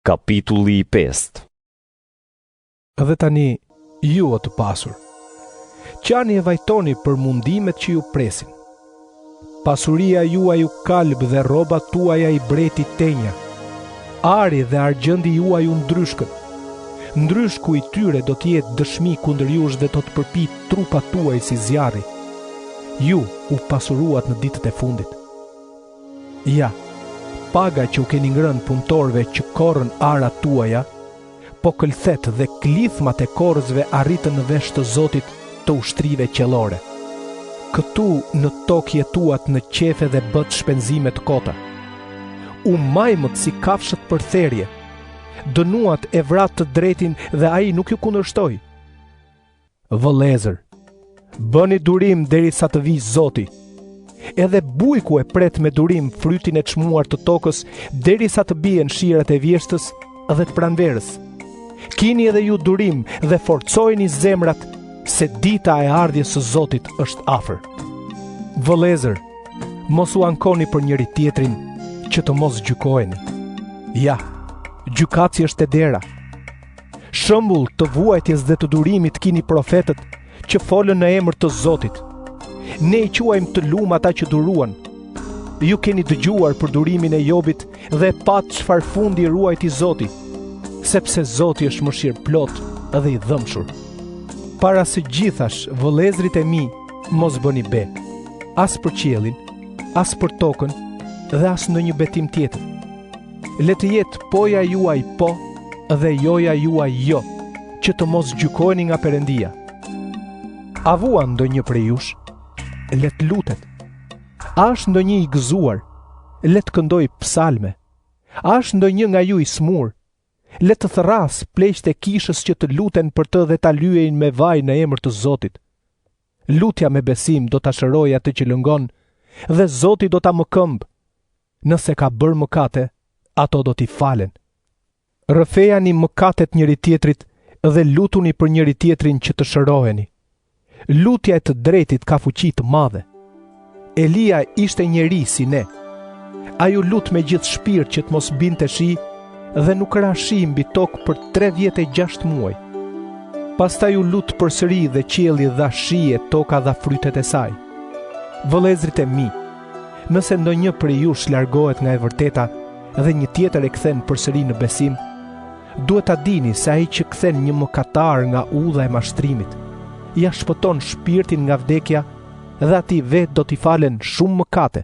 Kapitulli 5. Edhe tani, ju o të pasur, qani e vajtoni për mundimet që ju presin. Pasuria juaj u kalb dhe rrobat tuaja i breti tenja. Ari dhe argjëndi juaj u ndryshkën. Ndryshku i tyre do t'jetë dëshmi kundër jush dhe do të përpit trupat tuaj si zjarri. Ju u pasuruat në ditët e fundit. Ja, paga që u keni ngrënë punëtorëve që korrën arat tuaja, po këllthet dhe klithmat e korrësve arritën në vesh të Zotit të ushtrive qellore. Këtu në tokë jetuat në qefe dhe bët shpenzimet kota. U majmët si kafshët për therje, dënuat e vrat të drejtin dhe ai nuk ju kundërshtoi. Vëllezër, bëni durim derisa të vijë Zoti. Edhe bujku e pret me durim frytin e çmuar të tokës derisa të bien shirat e vjeshtës dhe të pranverës. Kini edhe ju durim dhe forcojeni zemrat se dita e ardhjes së Zotit është afër. Vëllezër, mos u ankoni për njëri tjetrin që të mos gjykojeni. Ja, gjykatësi është e dera. Shembull të vuajtjes dhe të durimit kini profetët që folën në emër të Zotit. Ne i quajmë të lum ata që duruan. Ju keni dëgjuar për durimin e Jobit dhe pat çfarë fundi ruajti Zoti, sepse Zoti është mëshirëplot dhe i dhëmshur. Para së gjithash, vëllezrit e mi, mos bëni be, as për qiellin, as për tokën dhe as në një betim tjetër. Le të jetë poja juaj po dhe joja juaj jo, që të mos gjykojeni nga Perëndia. A vuan ndonjë prej jush? Le të lutet. A është ndonjë i gëzuar? Le të këndoj psalme. A është ndonjë nga ju i smur? Le të thras pleqt e kishës që të luten për të dhe ta lyejnë me vaj në emër të Zotit. Lutja me besim do ta shërojë atë që lëngon dhe Zoti do ta mëkëmb. Nëse ka bërë mëkate, ato do t'i falen. Rrëfejani mëkatet njëri tjetrit dhe lutuni për njëri tjetrin që të shëroheni. Lutja e të drejtit ka fuqi të madhe. Elia ishte njeri si ne. Ai u lut me gjithë shpirt që të mos binte shi dhe nuk ra shi mbi tokë për 3 vjet e 6 muaj. Pastaj u lut përsëri dhe qielli dha shi e toka dha frytet e saj. Vëllezrit e mi, nëse ndonjë prej jush largohet nga e vërteta dhe një tjetër e kthen përsëri në besim, duhet ta dini se ai që kthen një mëkatar nga udha e mashtrimit, ja shpëton shpirtin nga vdekja dhe atij vet do t'i falen shumë mëkate.